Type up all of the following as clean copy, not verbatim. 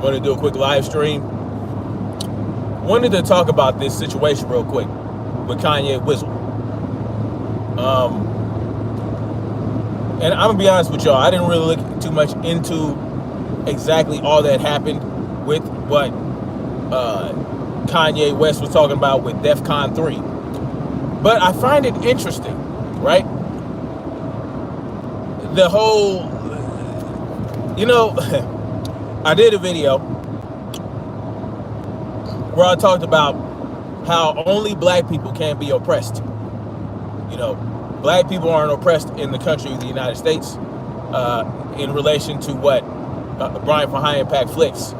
Want to do a quick live stream. Wanted to talk about this situation real quick with Kanye Whistle. And I'm gonna be honest with y'all, I didn't really look too much into exactly all that happened with what Kanye West was talking about with DEFCON 3. But I find it interesting, right? The whole, I did a video where I talked about how only black people can be oppressed. Black people aren't oppressed in the country of the United States in relation to what Brian from High Impact Flicks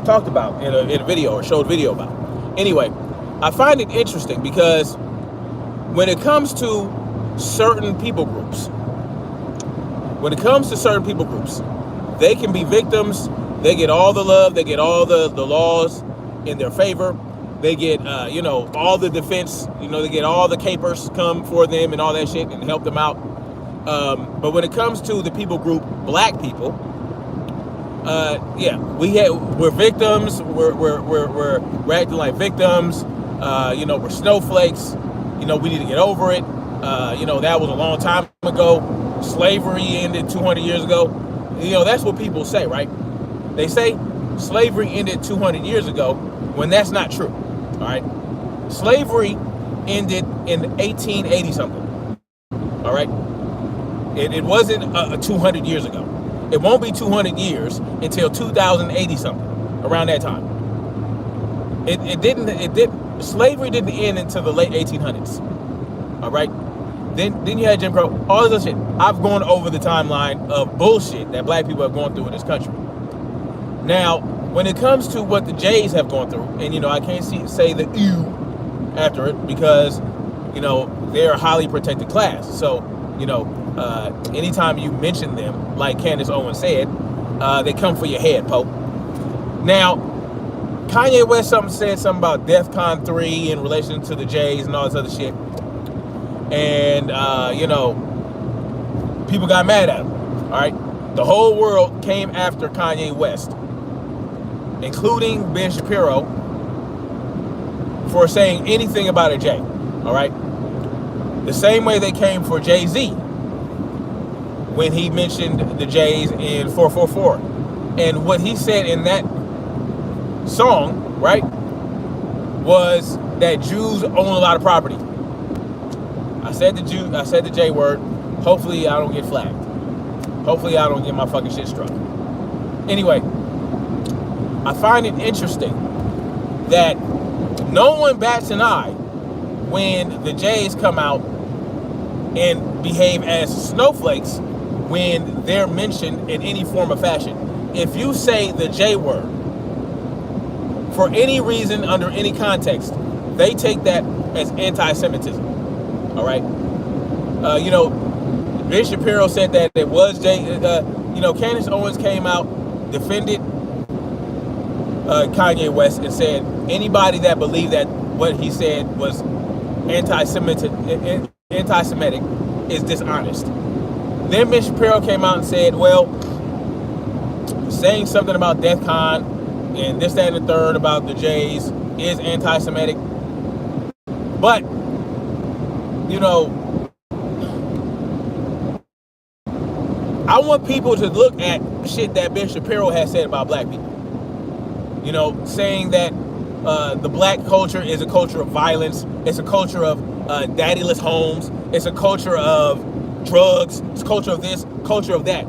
talked about in a video or showed video about. Anyway, I find it interesting because when it comes to certain people groups, they can be victims. They get all the love. They get all the laws in their favor. They get, all the defense. They get all the capers come for them and all that shit and help them out. But when it comes to the people group, black people, we're victims. We're acting like victims. We're snowflakes. We need to get over it. That was a long time ago. Slavery ended 200 years ago. That's what people say, right? They say slavery ended 200 years ago when that's not true, all right? Slavery ended in 1880 something, all right? It wasn't 200 years ago. It won't be 200 years until 2080 something, around that time. Slavery didn't end until the late 1800s, all right? Then you had Jim Crow, all this other shit. I've gone over the timeline of bullshit that black people have gone through in this country. Now, when it comes to what the Jays have gone through, and I can't say the ew after it because, they're a highly protected class. So, anytime you mention them, like Candace Owens said, they come for your head, Pope. Now, Kanye West said something about DEFCON 3 in relation to the Jays and all this other shit. And, people got mad at him, all right? The whole world came after Kanye West, including Ben Shapiro, for saying anything about a Jay, all right? The same way they came for Jay-Z when he mentioned the Jays in 444. And what he said in that song, right, was that Jews own a lot of property. I said the J word. Hopefully I don't get flagged. Hopefully I don't get my fucking shit struck. Anyway, I find it interesting that no one bats an eye when the Jays come out and behave as snowflakes when they're mentioned in any form of fashion. If you say the J word for any reason under any context, they take that as anti-Semitism. All right. Ben Shapiro said that it was Candace Owens came out, defended Kanye West and said anybody that believed that what he said was anti-Semitic is dishonest. Then Ben Shapiro came out and said, well, saying something about DEFCON and this, that, and the third about the Jays is anti-Semitic. But I want people to look at shit that Ben Shapiro has said about black people. Saying that the black culture is a culture of violence. It's a culture of daddyless homes. It's a culture of drugs. It's a culture of this, culture of that.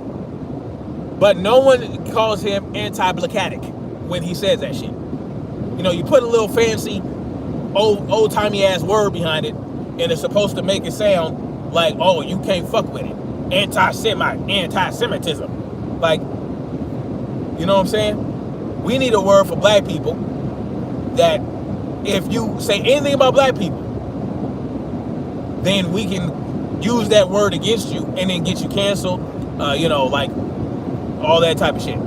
But no one calls him anti-blackatic when he says that shit. You put a little fancy, old-timey ass word behind it, and it's supposed to make it sound like, oh, you can't fuck with it. Anti-Semitism. Like, you know what I'm saying? We need a word for black people that if you say anything about black people, then we can use that word against you and then get you canceled, like all that type of shit.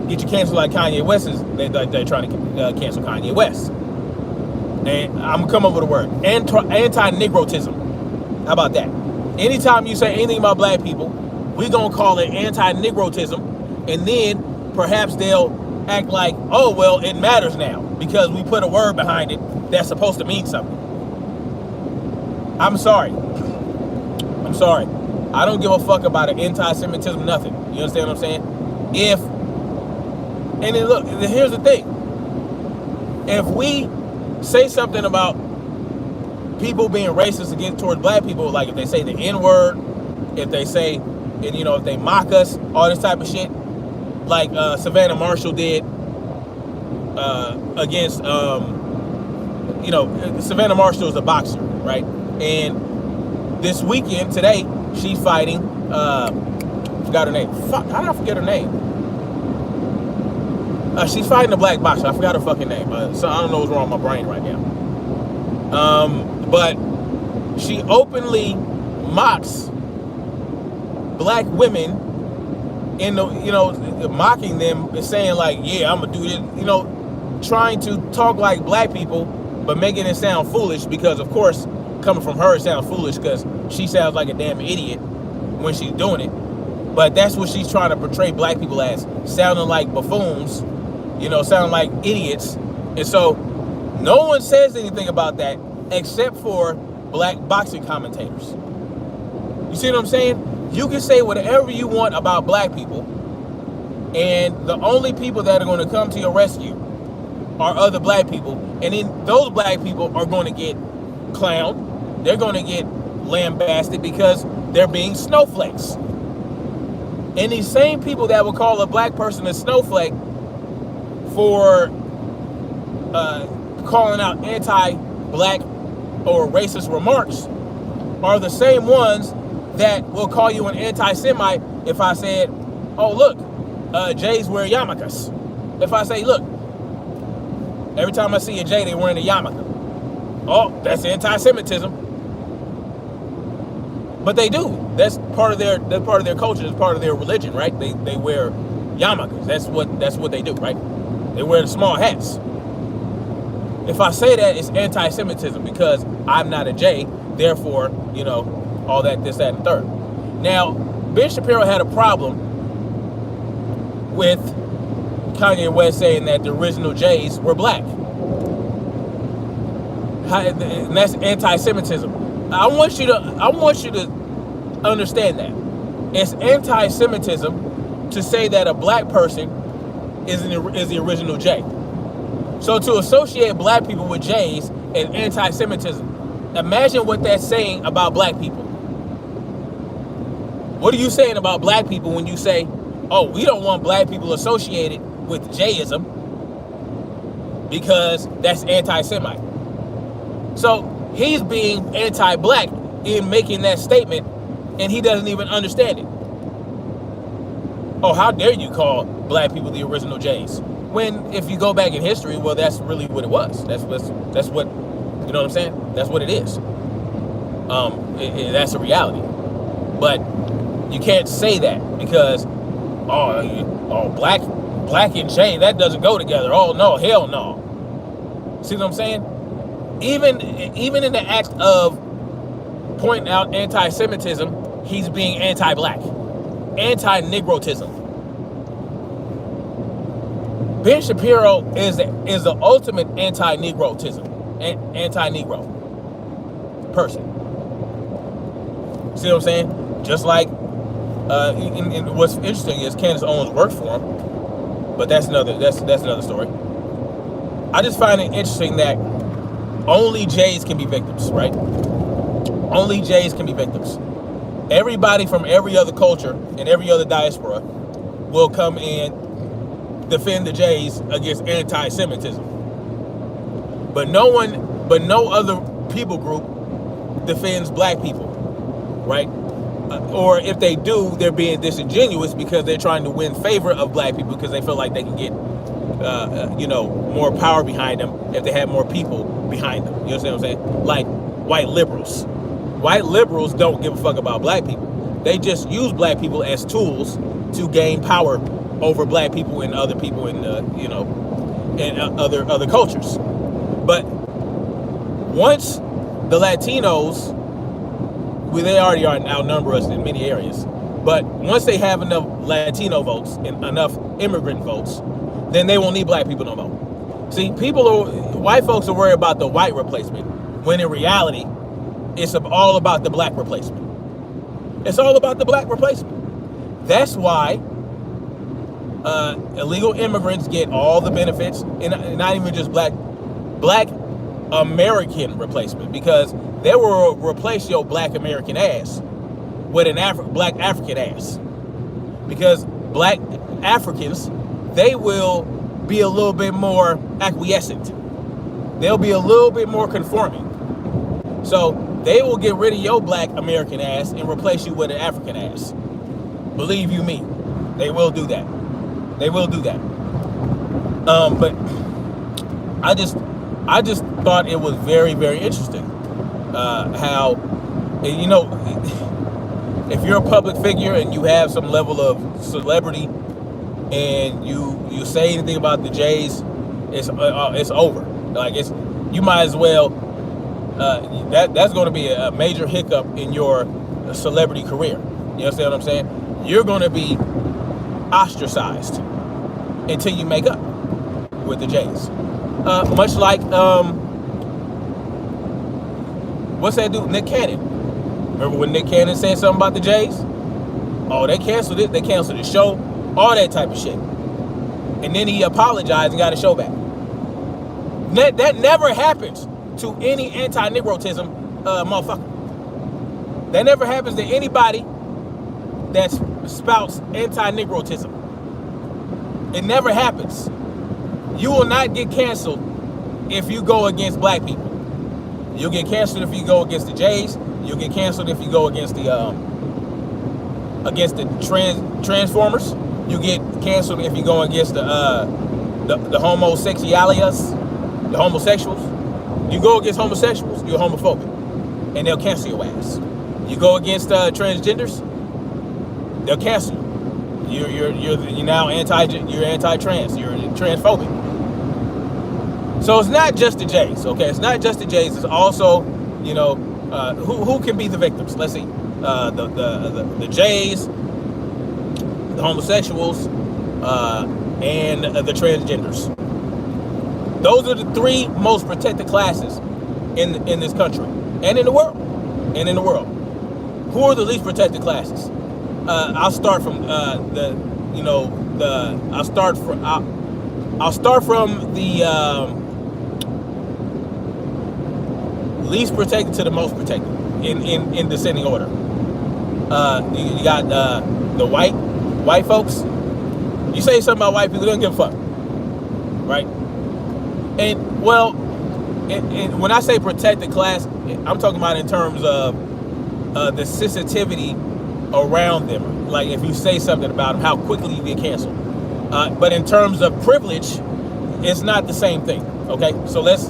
Get you canceled like Kanye West is, they're trying to cancel Kanye West. And I'm gonna come up with a word, anti-Negrotism. How about that? Anytime you say anything about black people, we're gonna call it anti-Negrotism, and then perhaps they'll act like, oh, well, it matters now because we put a word behind it that's supposed to mean something. I'm sorry. I don't give a fuck about an anti-Semitism, nothing. You understand what I'm saying? And then look, here's the thing. If we say something about people being racist towards black people, like if they say the N-word, if they say, and if they mock us, all this type of shit, like Savannah Marshall did against, Savannah Marshall is a boxer, right? And this weekend, today, she's fighting, forgot her name. Fuck, how did I forget her name? She's fighting a black boxer. I forgot her fucking name. So I don't know what's wrong with my brain right now. But she openly mocks black women in the, mocking them and saying like, yeah, I'm gonna do this, trying to talk like black people, but making it sound foolish because, of course, coming from her, it sounds foolish because she sounds like a damn idiot when she's doing it. But that's what she's trying to portray black people as, sounding like buffoons, sounding like idiots. And so no one says anything about that except for black boxing commentators. You see what I'm saying? You can say whatever you want about black people, and the only people that are going to come to your rescue are other black people. And then those black people are going to get clowned. They're going to get lambasted because they're being snowflakes. And these same people that will call a black person a snowflake for calling out anti-black or racist remarks are the same ones that will call you an anti-Semite if I said, oh, look, Jays wear yarmulkes. If I say, look, every time I see a Jay, they wearing a yarmulke. Oh, that's anti-Semitism. But they do. That's part of their culture. It's part of their religion, right? They wear yarmulkes. That's what they do, right? They wear the small hats. If I say that, it's anti-Semitism because I'm not a J, therefore, all that, this, that, and third. Now, Ben Shapiro had a problem with Kanye West saying that the original Jays were black. And that's anti-Semitism. I want you to understand that. It's anti-Semitism to say that a black person is the original J. So to associate black people with Jays is anti-Semitism. Imagine what that's saying about black people. What are you saying about black people when you say, oh, we don't want black people associated with Jayism because that's anti-Semite? So he's being anti-black in making that statement, and he doesn't even understand it. Oh, how dare you call black people the original Jays? When, if you go back in history, well, that's really what it was. That's what, you know what I'm saying? That's what it is. That's a reality. But you can't say that because, black and Jay, that doesn't go together. Oh, no, hell no. See what I'm saying? Even in the act of pointing out anti-Semitism, he's being anti-black, anti-Negrotism. Ben Shapiro is the ultimate anti-Negrotism, anti-Negro person. See what I'm saying? Just like, and what's interesting is Candace Owens worked for him, but that's another story. I just find it interesting that only Jays can be victims, right? Only Jays can be victims. Everybody from every other culture and every other diaspora will come and defend the Jays against anti-Semitism. But no other people group defends black people, right? Or if they do, they're being disingenuous because they're trying to win favor of black people because they feel like they can get, more power behind them if they have more people behind them. You understand what I'm saying? Like white liberals. White liberals don't give a fuck about black people. They just use black people as tools to gain power over black people and other people in, in other cultures. But once the Latinos, they already outnumber us in many areas. But once they have enough Latino votes and enough immigrant votes, then they won't need black people no more. See, white folks are worried about the white replacement, when in reality, it's all about the black replacement. It's all about the black replacement. That's why illegal immigrants get all the benefits, and not even just black American replacement, because they will replace your black American ass with an black African ass. Because black Africans, they will be a little bit more acquiescent. They'll be a little bit more conforming. So they will get rid of your black American ass and replace you with an African ass. Believe you me, they will do that. They will do that. But I just thought it was very, very interesting how, you know, if you're a public figure and you have some level of celebrity and you say anything about the Jays, it's over. Like, you might as well. That's going to be a major hiccup in your celebrity career. You understand what I'm saying? You're going to be ostracized until you make up with the Jays. Much like what's that dude, Nick Cannon? Remember when Nick Cannon said something about the Jays? Oh, they canceled it. They canceled the show. All that type of shit. And then he apologized and got a show back. That never happens to any anti-Negrotism motherfucker. That never happens to anybody that spouts anti-Negrotism. It never happens. You will not get canceled if you go against black people. You'll get canceled if you go against the Jays. You'll get canceled if you go against the Transformers. You get canceled if you go against the homosexuals. The homosexuals. You go against homosexuals, you're homophobic, and they'll cancel your ass. You go against transgenders, they'll cancel you. You're now anti-trans. You're transphobic. So it's not just the Jays, okay? It's not just the Jays. It's also, you know, who can be the victims? Let's see, the Jays, the homosexuals, and the transgenders. Those are the three most protected classes in this country and in the world. Who are the least protected classes? I'll start from the least protected to the most protected in descending order. You got the white folks. You say something about white people, they don't give a fuck, right? And well, and when I say protected class, I'm talking about in terms of the sensitivity around them. Like if you say something about them, how quickly you get canceled. But in terms of privilege, it's not the same thing. Okay, so let's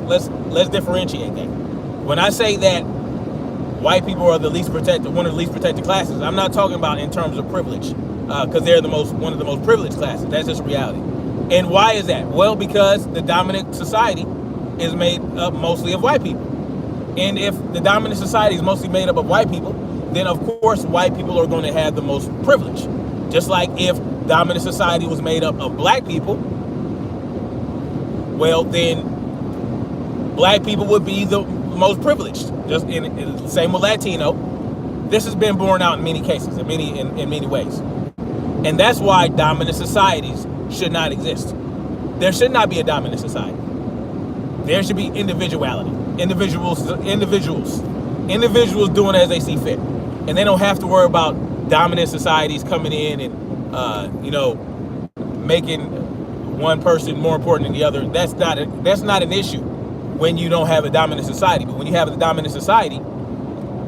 differentiate that. When I say that white people are the least protected, one of the least protected classes, I'm not talking about in terms of privilege, because they're one of the most privileged classes. That's just reality. And why is that? Well, because the dominant society is made up mostly of white people. And if the dominant society is mostly made up of white people, then of course white people are going to have the most privilege. Just like if dominant society was made up of black people, well then black people would be the most privileged. Just in same with Latino. This has been borne out in many cases, in many ways. And that's why dominant societies should not exist. There should not be a dominant society. There should be individuality. Individuals doing as they see fit. And they don't have to worry about dominant societies coming in and making one person more important than the other. That's not an issue when you don't have a dominant society. But when you have a dominant society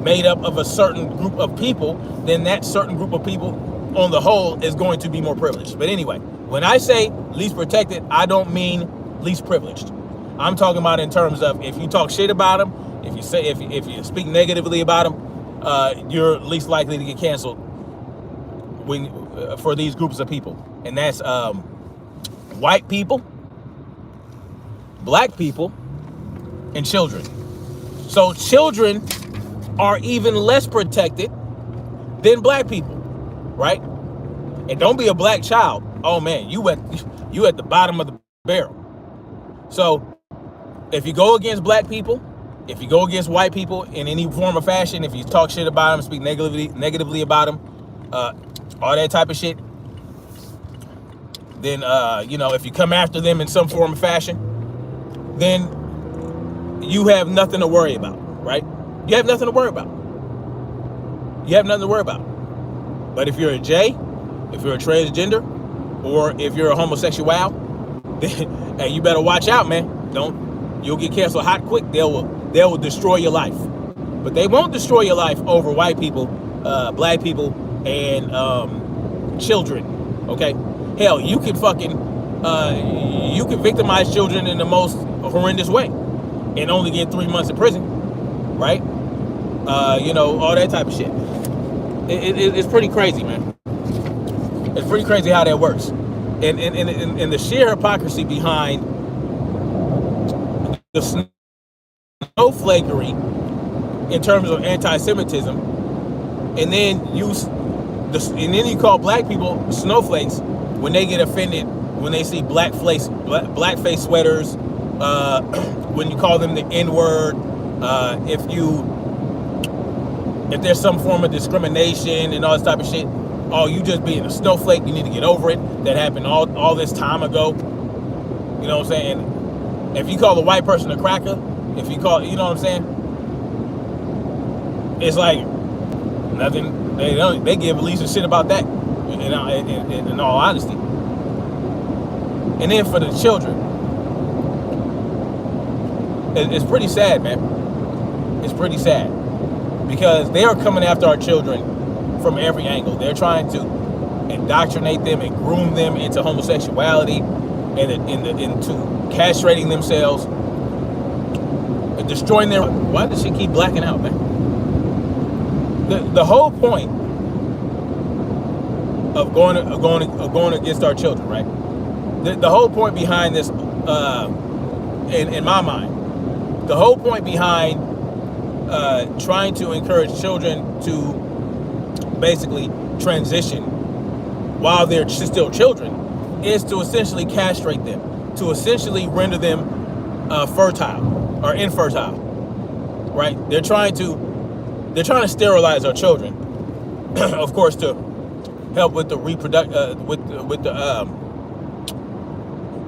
made up of a certain group of people, then that certain group of people on the whole is going to be more privileged. But anyway, when I say least protected, I don't mean least privileged. I'm talking about in terms of if you talk shit about them, if you speak negatively about them, you're least likely to get canceled for these groups of people. And that's white people, black people, and children. So children are even less protected than black people, right? And don't be a black child. Oh man, you at the bottom of the barrel. So if you go against black people, if you go against white people in any form or fashion, if you talk shit about them, speak negatively about them, all that type of shit, then if you come after them in some form or fashion, then you have nothing to worry about, right? You have nothing to worry about. You have nothing to worry about. But if you're a J, if you're a transgender, or if you're a homosexual, then hey, you better watch out, man. You'll get canceled hot quick. They will destroy your life. But they won't destroy your life over white people, black people, and children. Okay? Hell, you can victimize children in the most horrendous way and only get 3 months in prison, right? All that type of shit. It's pretty crazy, man. It's pretty crazy how that works. And the sheer hypocrisy behind the snowflakery in terms of anti-Semitism, and then you call black people snowflakes when they get offended when they see blackface sweaters, when you call them the N-word, if there's some form of discrimination and all this type of shit. Oh, you just being a snowflake, you need to get over it. That happened all this time ago. You know what I'm saying? If you call a white person a cracker, if you call, you know what I'm saying? It's like nothing. They give at least a shit about that. In all honesty. And then for the children, it's pretty sad, man. It's pretty sad because they are coming after our children from every angle. They're trying to indoctrinate them and groom them into homosexuality and into castrating themselves and destroying their. Why does she keep blacking out, man? The whole point of going against our children, right? The whole point behind this, in my mind, the whole point behind trying to encourage children to basically transition while they're still children is to essentially castrate them, to essentially render them fertile or infertile, right? They're trying to sterilize our children, of course, to help with the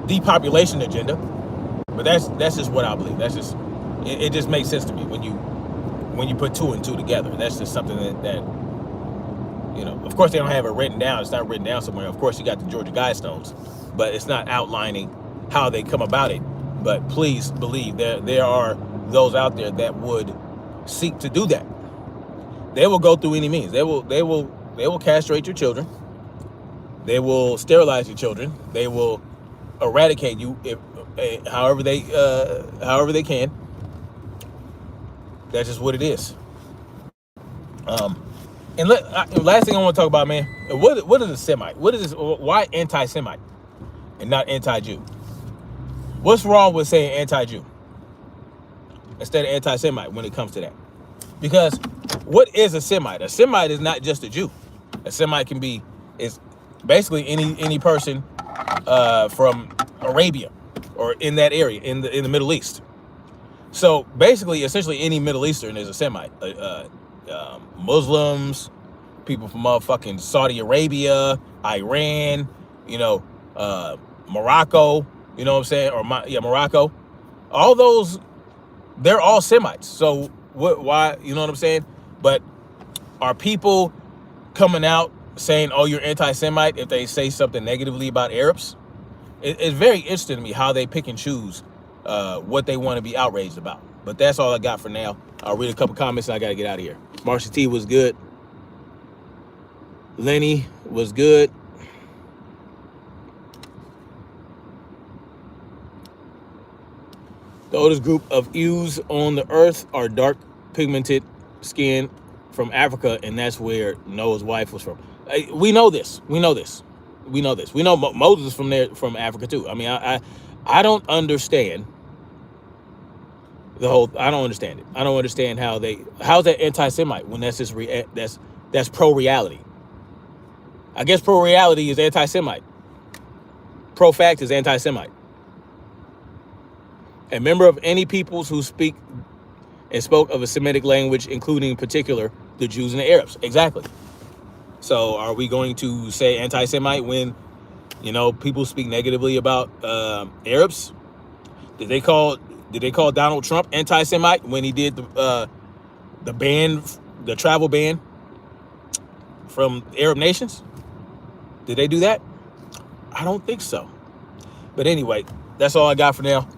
depopulation agenda. But that's just what I believe. That's just it just makes sense to me when you put two and two together. That's just something that of course they don't have it written down. It's not written down somewhere. Of course you got the Georgia Guidestones, but it's not outlining how they come about it. But please believe there are those out there that would seek to do that. They will go through any means. They will castrate your children. They will sterilize your children. They will eradicate you however they can. That's just what it is. And last thing I want to talk about, man, what is a Semite? What is this? Why anti-Semite and not anti-Jew? What's wrong with saying anti-Jew instead of anti-Semite when it comes to that? Because what is a Semite? A Semite is not just a Jew. A Semite is basically any person from Arabia or in that area in the Middle East. So basically, essentially, any Middle Eastern is a Semite. Muslims, people from motherfucking Saudi Arabia, Iran, Morocco, you know what I'm saying? Morocco. All those, they're all Semites. So why, you know what I'm saying? But are people coming out saying, oh, you're anti-Semite if they say something negatively about Arabs? It's very interesting to me how they pick and choose what they want to be outraged about. But that's all I got for now. I'll read a couple comments and I got to get out of here. Marsha T was good. Lenny was good. The oldest group of Ews on the earth are dark pigmented skin from Africa, and that's where Noah's wife was from. We know this. We know Moses is from Africa too. I mean, I don't understand I don't understand it. I don't understand how's that anti-Semite when that's just that's pro-reality. I guess pro-reality is anti-Semite. pro-fact is anti-Semite. A member of any peoples who speak and spoke of a Semitic language, including in particular the Jews and the Arabs. Exactly. So are we going to say anti-Semite when, you know, people speak negatively about Arabs? Did they call Donald Trump anti-Semite when he did the ban, the travel ban from Arab nations? Did they do that? I don't think so. But anyway, that's all I got for now.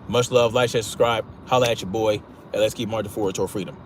Much love. Like, share, subscribe. Holla at your boy. And let's keep marching forward toward freedom.